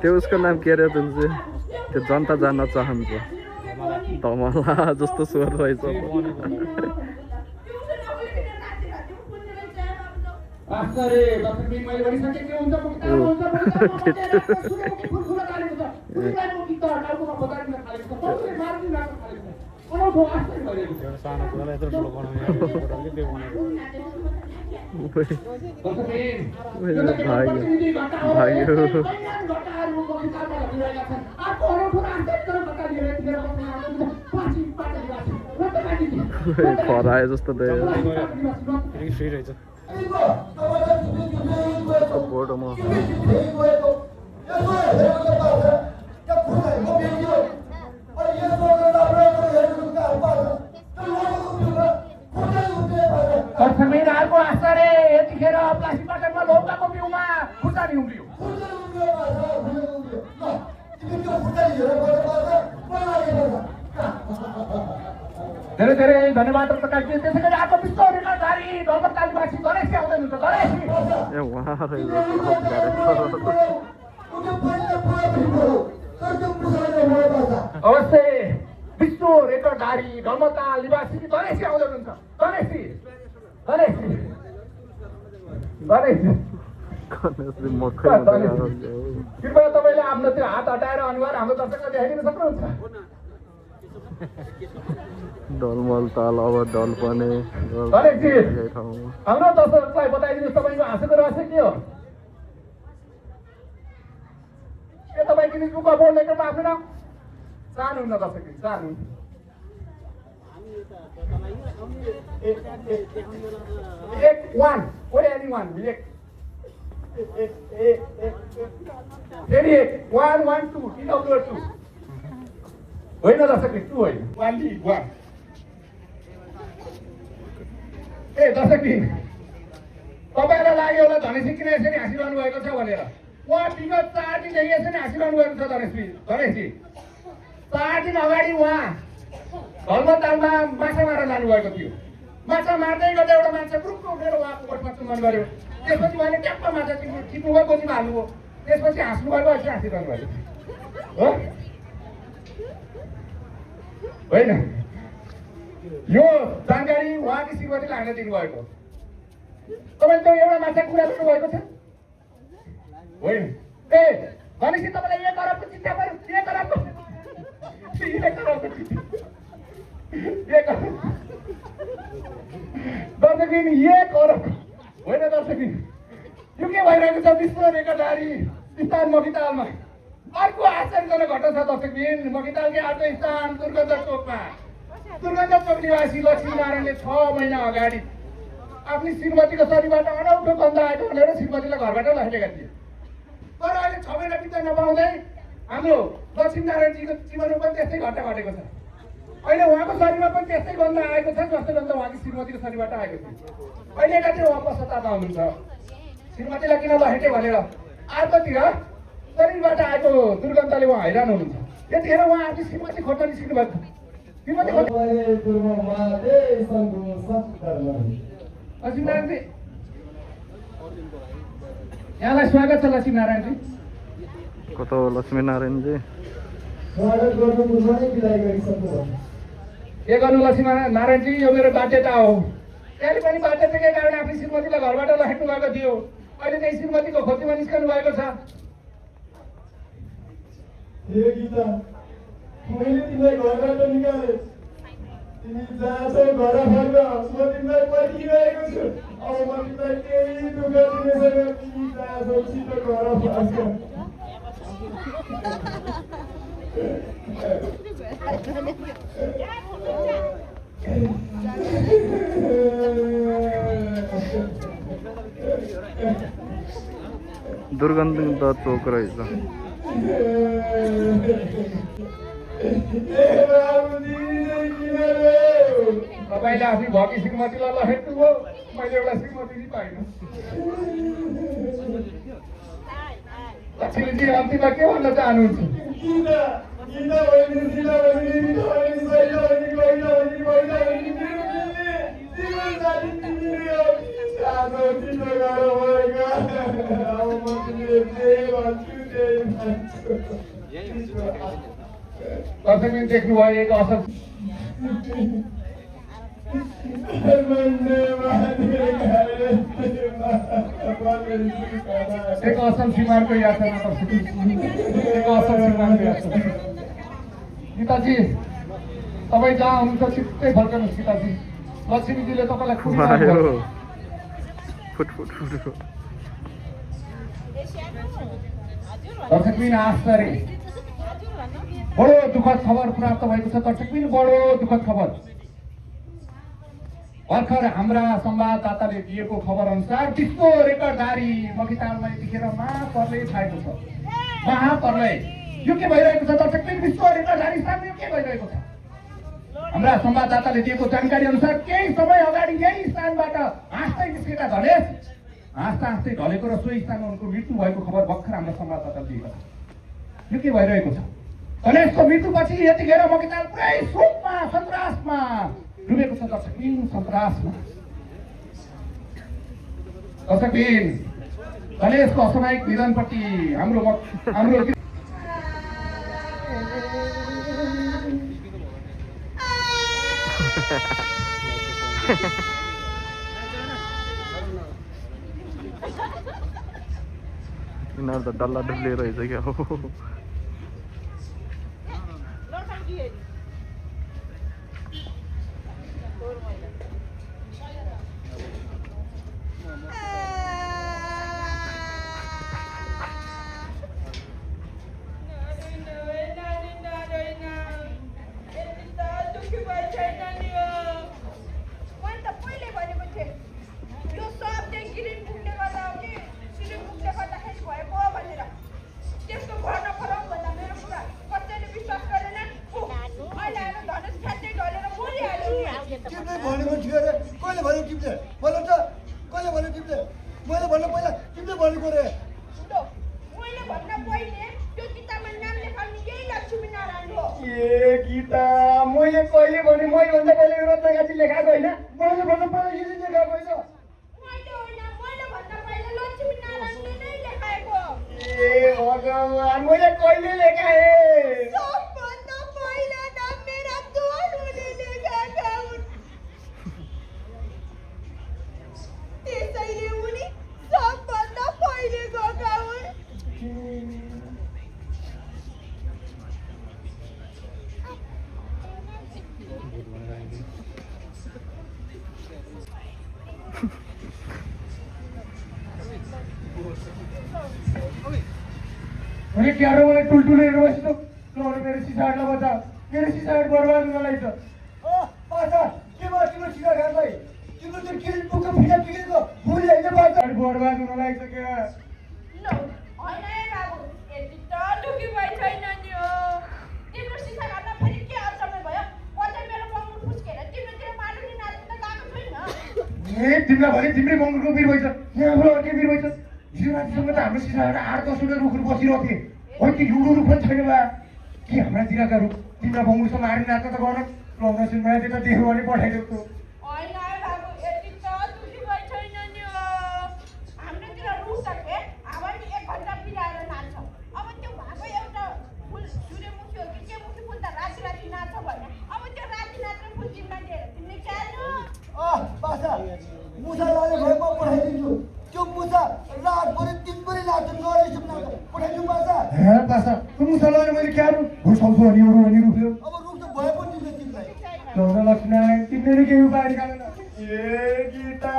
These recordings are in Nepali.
त्यो उसको नाम के अरे जुन चाहिँ त्यो जनता जान्न चाहन्छ धमला जस्तो स्वर रहेछ खरायो जस्तो बोर्डमा अर्को आस्ताले यतिखेर प्लास्टिक बाटनमा लौकाको बिउमा खुर्सानी उम्रियो धेरै धेरै धन्यवाद प्रकाशजी त्यसै गरी आएको विश्व रेकर्डधारी दलपतकालीवासी गणेशजी आउँदै हुनुहुन्छ गणेशजी अवश्य विश्व रेकर्डधारी दलपतकाल निवासी गणेशजी आउँदै हुनुहुन्छ गणेशजी गणेशजी गणेशजी कृपया तपाईँले आफ्नो त्यो हात हटाएर अनुहार हाम्रो दर्शकलाई देखाइदिन सक्नुहुन्छ डलमल ताल अब डल पनि हाम्रो दर्शकलाई बताइदिनुहोस् तपाईँको हाँसोको रहस्य के हो के तपाईँ किन बुकमा बोर्ड लेखरमा आफ्नो नाम सानो हुन दर्शक सानो एक वान एनी वान एक वान वान टू टू होइन दर्शक टू होइन वान ए दर्शक तपाईँलाई लाग्यो होला धनेशजी किन यसरी हाँसिरहनु भएको छ भनेर उहाँ विगत 4 दिनदेखि यसरी हाँसिरहनु भएको छ धनेशजी 4 दिन अगाडि उहाँ घलमतालमा माछा मारेर लानुभएको थियो माछा मार्दै गर्दा एउटा मान्छे ग्रुपको उठेर उहाँको गोठमा चुम्बन गर्यो त्यसपछि उहाँले ट्याप्प माछा टिप्नुभयो गोजीमा हाल्नुभयो त्यसपछि हाँस्नु भएको यसरी हाँसिरहनु भएको हो होइन यो जानकारी उहाँकी श्रीमतीले हामीलाई दिनुभएको तपाईँले त एउटा माछा कुरा गर्नु भएको छ होइन ए भनेपछि तपाईँलाई 1 अरबको चिन्ता गर्नु 1 अरबको दर्शकबिन 1 अरब होइन दर्शकबिन यो के भइरहेको छ विश्व रेकर्डधारी स्थान मकितालमा अर्को आश्चर्यजनक घटना छ दर्शकबिन मकितालकै अर्को स्थान दुर्गन्ध चोकमा दुर्गन्ध चोक निवासी लक्ष्मीनारायणले 6 महिना अगाडि आफ्नो श्रीमतीको शरीरबाट अनौठो गन्ध आएको भनेर श्रीमतीलाई घरबाट लैलेका थिए तर अहिले 6 महिना बित्दै नपाउँदै हाम्रो लक्ष्मीनारायणजीको जीवनमा पनि त्यस्तै घटना घटेको छ अहिले उहाँको शरीरमा पनि त्यस्तै गन्ध आएको छ जस्तो गन्ध उहाँको श्रीमतीको शरीरबाट आएको थियो अहिलेका चाहिँ उहाँ पश्चातापमा हुनुहुन्छ श्रीमतीलाई किन लहेटे भनेर अर्कोतिर शरीरबाट आएको दुर्गन्धले उहाँ हैरान हुनुहुन्छ यतिखेर उहाँ आफ्नो श्रीमती खोज्न निस्किनु भएको श्रीमती लक्ष्मीनारायणजी यहाँलाई स्वागत छ लक्ष्मीनारायणजी कता हो लक्ष्मीनारायणजी स्वागत गर्नु नै बिदाई गरिसक्नु के गर्नु लक्ष्मीनारायणजी यो मेरो बाध्यता हो त्यसले पनि बाध्यताकै कारण आफ्नो श्रीमतीलाई घरबाट लहेट्नु भएको थियो अहिले चाहिँ श्रीमतीको खोजीमा निस्कनु भएको छ गीता मैले तिमीलाई घरबाट निकाले तिमी जहाँ छौ घर फर्क म तिमीलाई पर्खिरहेको छु अब म तिमीलाई केही दुःख दिने छैन तिमी जहाँ छौ छिटो घर फर्क दुर्गन्ध चोक रहेछ तपाईँले आफ्नो भकी श्रीमतीलाई लहेट्नु भयो मैले एउटा श्रीमती पनि पाइनँ लक्ष्मीजी अन्तिममा के भन्न चाहनुहुन्छ मसिनो गाह्रो भएका अब म तिमीले जे भन्छु त्यही मान्छु दर्शकबिन देख्नुभयो एक असल एक असल सिमारको यात्रा एक असल सिमारको यात्रा सीताजी तपाईँ जहाँ हुनुहुन्छ छिट्टै फर्कनुहोस् सीताजी लक्ष्मीजीले तपाईँलाई भयो फुट फुट फुट दर्शकबिन आश्चर्य बडो दुःखद खबर प्राप्त भएको छ दर्शकबिन बडो दुःखद खबर भर्खर हाम्रा संवाददाताले दिएको खबर अनुसार विश्व रेकर्डधारी मगितालमा यतिखेर महाप्रलय छाएको छ महाप्रलय यो के भइरहेको छ दर्शकबिन विश्व रेकर्डधारी स्थानमा यो के भइरहेको छ हाम्रा संवाददाताले दिएको जानकारी अनुसार केही समय अगाडि यही स्थानबाट हाँस्दै निस्केका धनेश हाँस्दा हाँस्दै ढलेको र सोही स्थानमा उनको मृत्यु भएको खबर भर्खर हाम्रा संवाददाताले दिएको छ यो के भइरहेको छ गणेशको मृत्युपछि यतिखेर मगिताल पुरै शोकमा सन्तासमा डुबेको छ दर्शकबिन सन्तासमा दर्शकबिन गणेशको असामयिक निधनप्रति हाम्रो यिनीहरू त डल्ला डुल्ले रहेछ क्या हो भनेको थियो अरे कहिले भन्यो तिमीले बोल त कहिले भन्यो तिमीले मैले भन्नु पहिला तिमीले भनेको रे मैले भन्न पहिले त्यो किताबमा नाम लेखाउने यही लक्ष्मीनारायण हो ए गीता मैले कहिले भने मैले भन्दा पहिले रत्नगाजी लेखाएको होइन मैले भन्नु पहिला यही लेखाएको होइन मैले होइन मैले भन्न पहिले लक्ष्मीनारायणले नै लेखाएको ए भगवान् मैले कहिले लेखाए सबभन्दा पहिला नाम मेरा दोनले लेखाएका हुन् त्यसैले उनी सबभन्दा पहिले गएका हुन् अरे क्या रो मलाई टुलटुले रोइस तो मेरो सिसाडलाई बचा मेरो सिसाड बर्बाद हुन लाग्छ ओ पासा के भयो तिम्रो सिधा घरलाई तिम्रो त्यो किरिट पुगको फिटा पिकेको भुल होइन पासा बर्बाद हुन लाग्छ क्या नो होइन है बाबु यति त दुखी भइ छैन नि हो तिम्रो सिसा घाटमा फेरि के अचम्मै भयो पछि मेरो बङ्गुर फुस्केर तिम्रोतिर मारुनी नाच्नु त गएको छैन ए तिमीलाई भने तिम्रै बङ्गुरको वीर भइछ हाम्रो अर्कै वीर भइछ जीवराजीसँग त हाम्रो सिसाबाट 8-10 रुखहरू बसिरहेको थिए होइन कि एउटा रुख पनि छैन बा कि हाम्रा जिल्लाका रुख तिम्रा बङ्गुरसँग मारुनी नाच्न त गर्न लग्नसिन मलाई त्यता देख्यो भने पठाइदिएको होइन है बाबु यति त दुखी भइ छैन नि हो हाम्रोतिर रुख छ के हावा नि 1 घन्टा बिराएर नाच्छ अब त्यो भएको एउटा फुल सूर्यमुखी हो कि के मुखी फुल त राति राति नाच्छ भने अब त्यो राति नाच्ने फुल जिम्मा दिएर तिमीले क्याल्नु पासा मुसा लाने भएको पठाइदिन्छु त्यो मुसा रातभरि दिनभरि नाच्छ नरेसम नाच्छ पठाइदिनु पासा हे पासा त्यो मुसलमान मैले क्या घुसाउँछु अनि एउटा अनि रुख्यो अब रुख त भयो पनि दिन्छ तिमीलाई लौरा लक्ष्मीनारायण तिमीले केही उपाय निकालेन ए गीता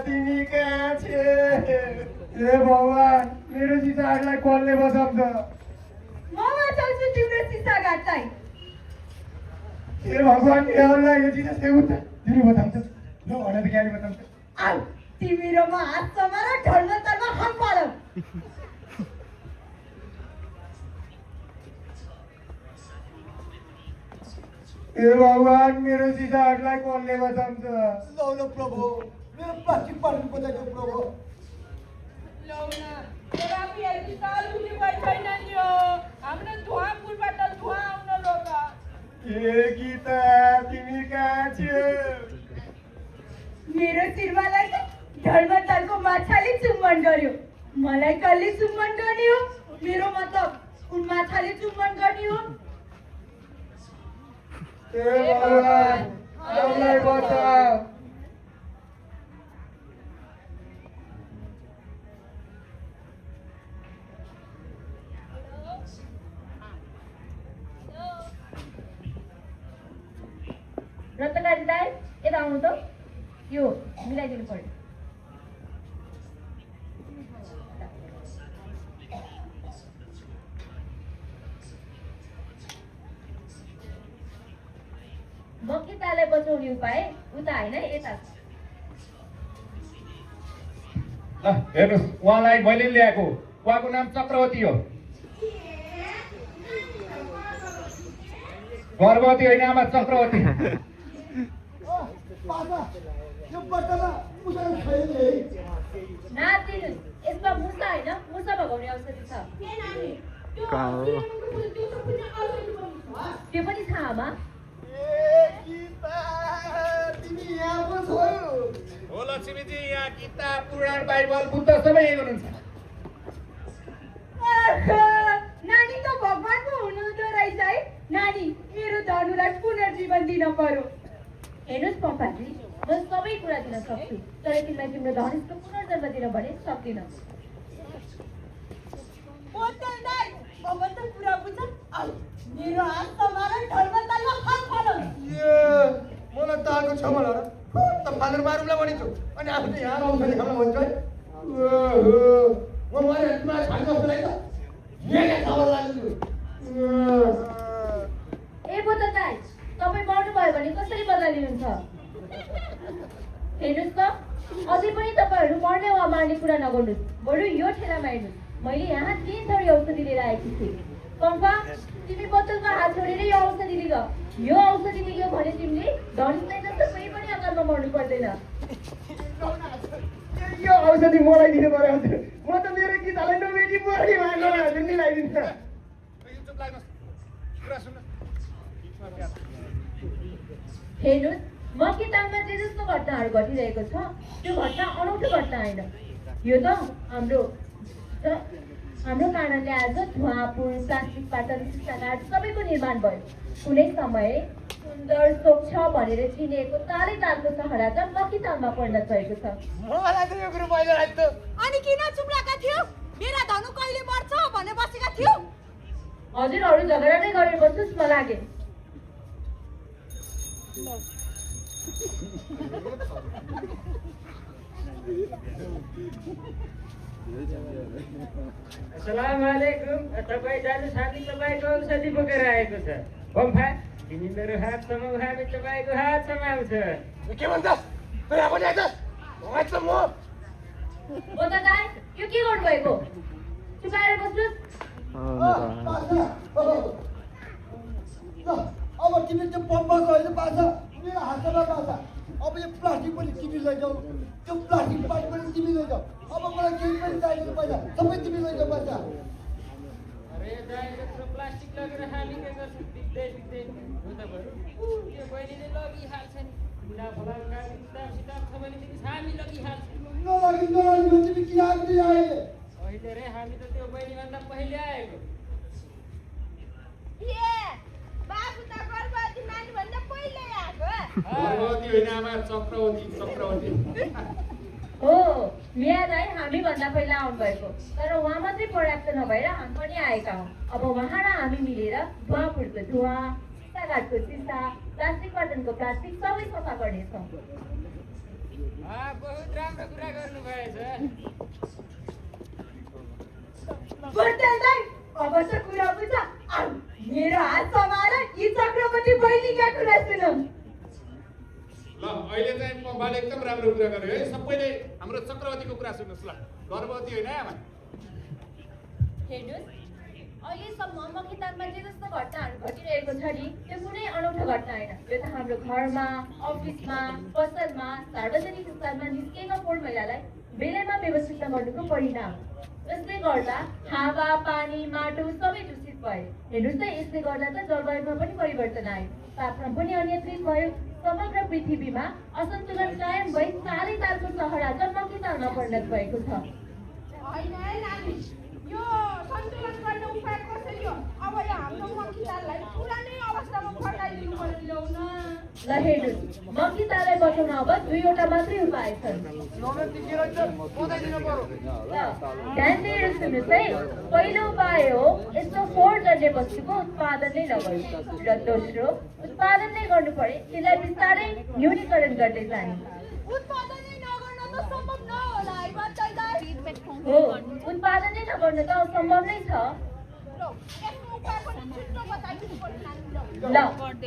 तिमी कहाँ छे ए भगवान् मेरो सिसाहरूलाई कसले बचाउँछ म बचाउँछु तिम्रो सिसा घाटलाई ए भगवान् केवललाई यो चिज सेउत तिमी बताउँछ ल भने त क्यारी बताउँछ आऊ तिमी र म हात समाएर ढल्मतरमा हम पाडौँ ए भगवान् मेरो सिसाहरूलाई कसले बचाउँछ लौ प्रभु मेरो प्लास्टिक पार्नु बचाइदियो प्रभु लौ न तेरा भी यति साल दुखी भइ छैन नि हो हाम्रो धुवा पुलबाट धुवा आउन रोका ए गीता तिमी कहाँ छे मेरो शिरमालाई ढल्मतरको माछाले चुम्बन गर्यो। मलाई कसले चुम्बन गर्ने हो? मेरो मतलब कुन माछाले चुम्बन गर्ने हो? हे भगवान, हामीलाई बचाऊ। रत्नकारी दाइ यता आउनु त, यो मिलाइदिनु पर्यो। मकितालाई बचाउने उपाय उता होइन यता छ। ल हेर्नुहोस्, उहाँलाई मैले ल्याएको। उहाँको नाम चक्रवती हो। गर्भवती होइन आमा, चक्रवती। नातिनु यसमा मुसा होइन, मुसा भगाउने औषधि छ। कहाँ हो? त्यो पनि छ आमा। हो लक्ष्मीजी, यहाँ गीता, पुराण, बाइबल, बुद्ध सबै यही हुनुहुन्छ। नानी त भगवान पो हुनुहुँदो रहेछ है। नानी, मेरो धनुलाई पुनर्जीवन दिन पर्यो। हेर्नुहोस् पम्पाजी, म सबै कुरा दिन सक्छु, तर तिमीलाई तिम्रो धनुषको पुनर्जन्म दिन भने सक्दिनँ। मेरो हात समाएर ढलबत्तामा फाल फालौँ। मलाई तालको छ मलाई त फालेर मारुलाई भनिन्छु अनि आफूले यहाँ आउँछ नि खान भन्छ है म मैले तिमीलाई खानु जस्तो लाग्छ यहाँ खबर लाग्छु। ए बोतल दाइ, तपाईँ मर्नु भयो भने कसरी बदला लिनुहुन्छ? हेर्नुहोस् त, अझै पनि तपाईँहरू मर्ने वा मार्ने कुरा नगर्नुहोस्, बरु यो ठेलामा हेर्नुहोस्। मैले यहाँ 3 थरी औषधि लिएर आएकी थिएँ। पम्पा, तिमी बोतलको हात छोडेर यो औषधि लिग। यो औषधि लियो भने तिमीले धनुषलाई जस्तो कोही पनि अकालमा मर्नु पर्दैन। यो औषधि मलाई दिनु पर्यो हजुर। म त मेरो गीतालाई नबेटी मर्ने भएको हजुर मिलाइदिन्छ। हेर्नुहोस्, मकिताङमा जे जस्तो घटनाहरू घटिरहेको छ त्यो घटना अनौठो घटना होइन। यो त हाम्रो कारणले आज धुवा, पुल, प्लास्टिक पाटन, सिसाघाट सबैको निर्माण भयो। कुनै समय सुन्दर स्वच्छ भनेर चिनिएको तालै तालको सहरा त मकिताङमा पर्न गएको छ। मलाई त यो कुरो पहिला लाग्थ्यो। अनि किन चुप लागेका थियो? मेरा धनु कहिले मर्छ भनेर बसेका थियो। हजुरहरू झगडा नै गरेर बस्नुहोस्, म लागे। अस्सलामुअलैकुम। तपाईँ दाजु साथी तपाईँको औषधि बोकेर आएको छ। पम्फा, तिमी मेरो हात समाउ, हामी तपाईँको हात समाउँछ। के भन्छस्? तँ यहाँ पनि आइछस्? भगाइछ म। बोतल दाइ, यो के गर्नुभएको? चुपाएर बस्नुहोस्। अब तिमी त्यो पम्पाको होइन बाछा मेरो हातमा बाछा। अब यो प्लास्टिक पनि तिमी लैजाऊ, त्यो प्लास्टिक पाइप पनि तिमी लैजाऊ। अब मलाई केही पनि चाहिएको पैसा सबै तिमी लैजाऊ बाछा। अरे दाइ, यत्रो प्लास्टिक लगेर हामी के गर्छौँ? बित्दै हो त बरु त्यो बहिनीले लगिहाल्छ नि। फलामका किताब छ भने तिमी हामी लगिहाल्छौँ। नलागी तिमी किन आएको थियो अहिले? अहिले रे, हामी त त्यो बहिनीभन्दा पहिले आएको। बाबु त गर्भवती नानीभन्दा पहिले आएको। गर्भवती होइन आमा, चक्रवती। हो, मिया दाइ हामीभन्दा पहिला आउनुभएको, तर उहाँ मात्रै पर्याप्त नभएर हामी पनि आएका हौँ। अब उहाँ र हामी मिलेर धुवापुरको धुवा, सिसाघाटको सिसा, प्लास्टिक पाटनको प्लास्टिक सबै सफा गर्नेछौँ। बहुत राम्रो कुरा गर्नुभएछ। बोतल दाइ, अब त कुरा बुझ। मेरो हात समाएर यी चक्रवती बहिनीका कुरा सुनौ। ल अहिले चाहिँ पम्पाले एकदम राम्रो कुरा गर्यो है। सबैले हाम्रो चक्रवतीको कुरा सुन्नुहोस् ल। गर्भवती होइन आमा। हेर्नुहोस्, अहिलेसम्म मकिताङमा जे जस्तो घटनाहरू घटिरहेको छ नि त्यो कुनै अनौठो घटना होइन। यो त हाम्रो घरमा, अफिसमा, पसलमा, सार्वजनिक स्थलमा निस्केका फोहोर मैलालाई बेलैमा व्यवस्थित गर्नुको परिणाम हो। यसले गर्दा हावा, पानी, माटो सबै दूषित भयो। हेर्नुहोस् त, यसले गर्दा त जलवायुमा पनि परिवर्तन आयो, तापक्रम पनि अनियन्त्रित भयो, समग्र पृथ्वीमा असन्तुलन कायम भई चारै तालको सहरा मकितालमा परिणत भएको छ। होइन है नानी, यो सन्तुलन गर्ने उपाय कसरी हो? अब यो हाम्रो मकिताललाई पुरानै अवस्थामा फर्काइदिनु पर्यो ल्याउन। ल हेर्नुहोस्, मकितालाई बचाउन अब दुईवटा मात्रै उपाय छन्। ध्यान दिएर सुन्नुहोस् है। पहिलो उपाय हो यसको फोहोर गर्ने वस्तुको उत्पादन नै नगर्नु, र दोस्रो उत्पादन नै गर्नु परे त्यसलाई बिस्तारै न्यूनीकरण गर्दै जाने। उत्पादनै नगर्न त सम्भव नहोला है बच्चालाई। हो, उत्पादन नै नगर्नु त असम्भव नै छ। ल, यसको उपाय पनि छिटो बताइदिनु पर्यो नानी। ल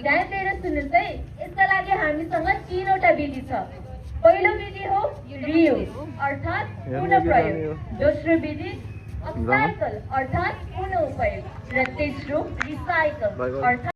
ध्यान दिएर सुन्नुहोस् है। यसका लागि हामीसँग 3वटा विधि छ। पहिलो विधि हो रियुज अर्थात् पुनः प्रयोग, दोस्रो विधि अपसाइकल अर्थात् पुनः उपयोग, र तेस्रो रिसाइकल अर्थात्